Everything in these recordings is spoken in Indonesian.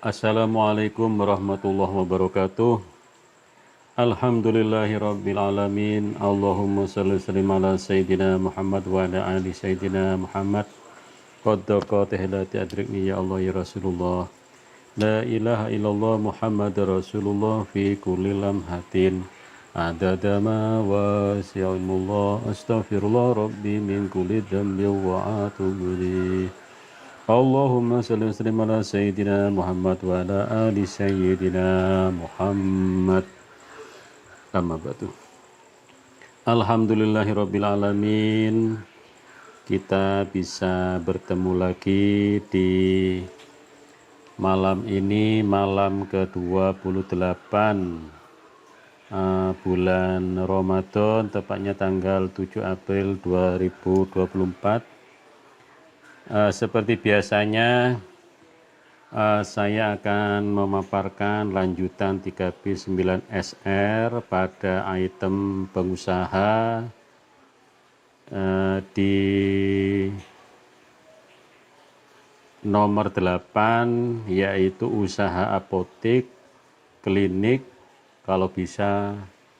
Assalamualaikum warahmatullahi wabarakatuh. Alhamdulillahirabbil alamin. Allahumma shalli sallim ala sayyidina Muhammad wa ala ali sayyidina Muhammad. Qaddaqa tahlati adrikni ya Allah ya Rasulullah. La ilaha illallah Muhammad Rasulullah fi kulli lamhatin. Adada ma wasi'ilmullah astaghfirullah rabbi min kulli dhanbi wa atubu ilaih. Allahumma salli wa sallim ala sayyidina Muhammad wa ala ali sayyidina Muhammad. Amma ba'du. Alhamdulillahirabbil alamin. Kita bisa bertemu lagi di malam ini, malam ke-28 bulan Ramadan, tepatnya tanggal 7 April 2024. Seperti biasanya saya akan memaparkan lanjutan 3B9 SR pada item pengusaha di nomor 8, yaitu usaha apotek, klinik, kalau bisa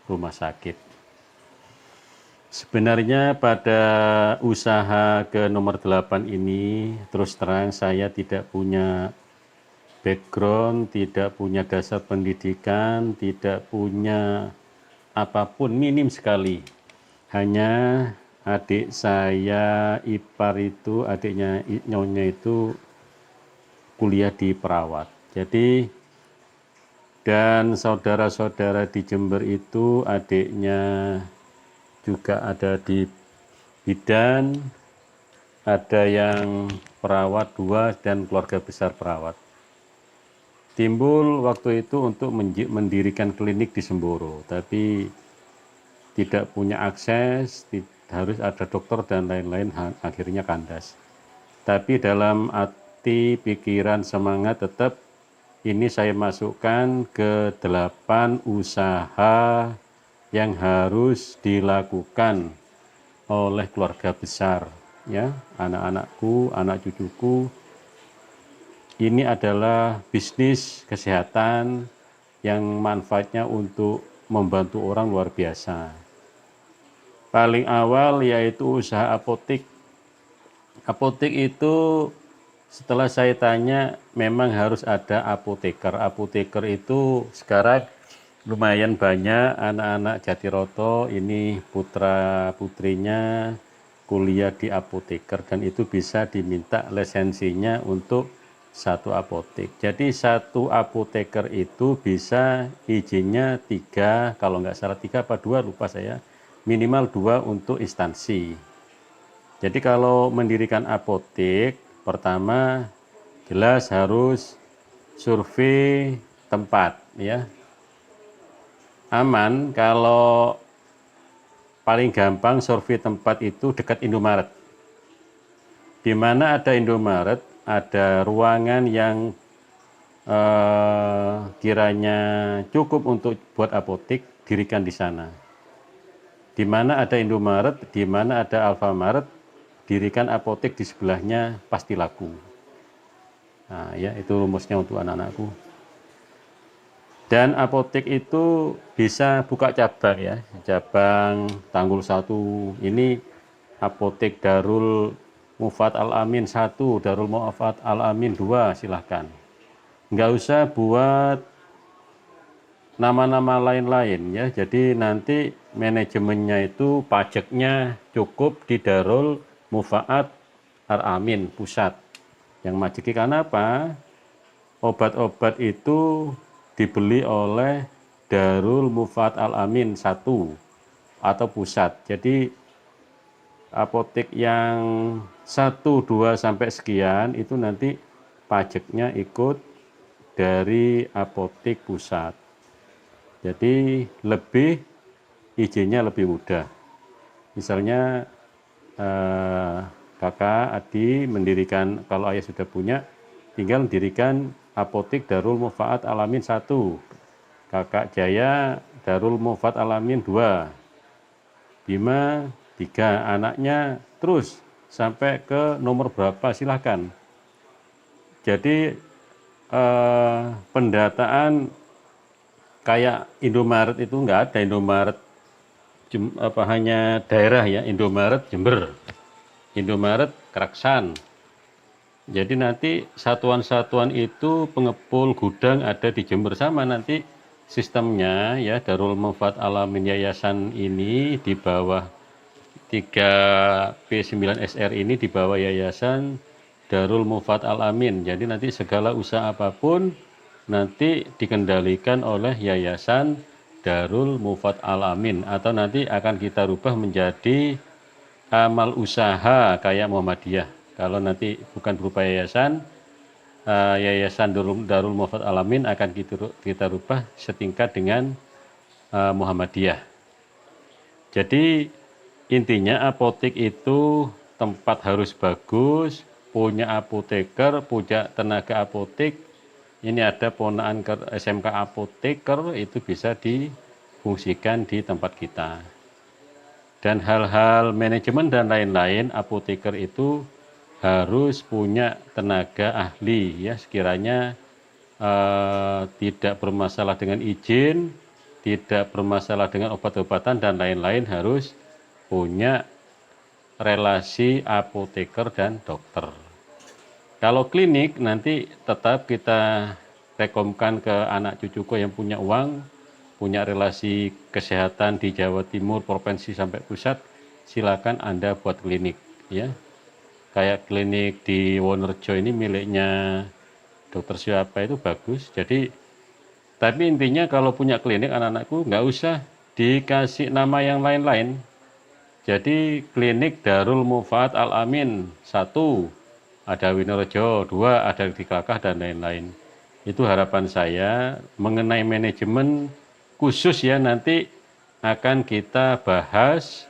rumah sakit. Sebenarnya pada usaha ke nomor 8 ini, terus terang saya tidak punya background, tidak punya dasar pendidikan, tidak punya apapun, minim sekali. Hanya adik saya ipar itu, adiknya nyonya itu kuliah di perawat. Jadi, dan saudara-saudara di Jember itu adiknya juga ada di bidan, ada yang perawat 2 dan keluarga besar perawat. Timbul waktu itu untuk mendirikan klinik di Semboro, tapi tidak punya akses, harus ada dokter dan lain-lain, akhirnya kandas. Tapi dalam hati, pikiran, semangat tetap ini saya masukkan ke 8 usaha yang harus dilakukan oleh keluarga besar, ya, anak-anakku, anak cucuku. Ini adalah bisnis kesehatan yang manfaatnya untuk membantu orang luar biasa. Paling awal yaitu usaha apotek. Apotek itu setelah saya tanya memang harus ada apoteker. Apoteker itu sekarang lumayan banyak anak-anak Jatiroto ini putra putrinya kuliah di apoteker, dan itu bisa diminta lisensinya untuk satu apotek. Jadi satu apoteker itu bisa izinnya 3, kalau nggak salah 3 apa 2, lupa saya, minimal 2 untuk instansi. Jadi kalau mendirikan apotek, pertama jelas harus survei tempat, ya. Aman kalau paling gampang survei tempat itu dekat Indomaret. Di mana ada Indomaret, ada ruangan yang kiranya cukup untuk buat apotek, dirikan di sana. Di mana ada Indomaret, di mana ada Alfamaret, dirikan apotek di sebelahnya, pasti laku. Nah, ya, itu rumusnya untuk anak-anakku. Dan apotek itu bisa buka cabang, ya, cabang Tanggul 1, ini apotek Darul Mufat Al-Amin 1, Darul Mufat Al-Amin 2, silahkan. Nggak usah buat nama-nama lain-lain, ya. Jadi nanti manajemennya itu pajaknya cukup di Darul Mufaat Al-Amin pusat. Yang majeki karena apa? Obat-obat itu dibeli oleh Darul Mufat Al-Amin 1 atau pusat. Jadi apotek yang 1, 2 sampai sekian itu nanti pajaknya ikut dari apotek pusat. Jadi lebih izinnya lebih mudah. Misalnya kakak Adi mendirikan, kalau ayah sudah punya, tinggal mendirikan apotek Darul Mufaat Alamin 1, kakak Jaya Darul Mufaat Alamin 2, Bima 3, anaknya terus sampai ke nomor berapa silahkan. Jadi pendataan kayak Indomaret itu nggak ada. Indomaret hanya daerah ya, Indomaret Jember, Indomaret Keraksan. Jadi nanti satuan-satuan itu pengepul gudang ada di Jember, sama nanti sistemnya ya. Darul Manfaat Alamin Yayasan ini di bawah 3P9SR ini di bawah Yayasan Darul Manfaat Alamin. Jadi nanti segala usaha apapun nanti dikendalikan oleh Yayasan Darul Manfaat Alamin, atau nanti akan kita rubah menjadi amal usaha kayak Muhammadiyah. Kalau nanti bukan berupa yayasan, Yayasan Darul Manfaat Alamin akan kita rubah setingkat dengan Muhammadiyah. Jadi intinya apotek itu tempat harus bagus, punya apoteker, punya tenaga apotek. Ini ada ponaan SMK apoteker, itu bisa difungsikan di tempat kita. Dan hal-hal manajemen dan lain-lain, apoteker itu harus punya tenaga ahli ya, sekiranya tidak bermasalah dengan izin, tidak bermasalah dengan obat-obatan dan lain-lain, harus punya relasi apoteker dan dokter. Kalau klinik nanti tetap kita rekomkan ke anak cucuku yang punya uang, punya relasi kesehatan di Jawa Timur, provinsi sampai pusat, silakan Anda buat klinik ya. Kayak klinik di Wonerjo ini miliknya dokter siapa itu bagus. Jadi tapi intinya kalau punya klinik anak-anakku nggak usah dikasih nama yang lain-lain. Jadi klinik Darul Manfaat Alamin 1 ada Wonerjo, 2 ada di Kelakah dan lain-lain. Itu harapan saya. Mengenai manajemen khusus ya, nanti akan kita bahas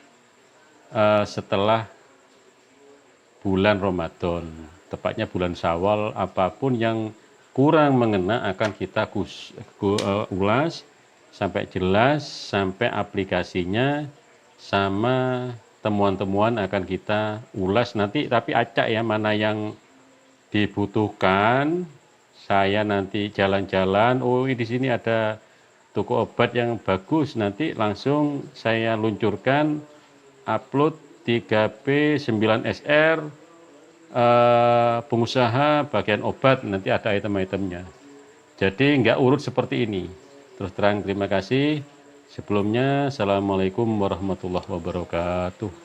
setelah bulan Ramadan, tepatnya bulan Syawal. Apapun yang kurang mengena akan kita ulas sampai jelas, sampai aplikasinya sama temuan-temuan akan kita ulas nanti. Tapi acak ya, mana yang dibutuhkan. Saya nanti jalan-jalan, oh di sini ada toko obat yang bagus, nanti langsung saya luncurkan, upload 3P9SR, pengusaha bagian obat, nanti ada item-itemnya. Jadi nggak urut seperti ini. Terus terang terima kasih. Sebelumnya, Assalamualaikum warahmatullahi wabarakatuh.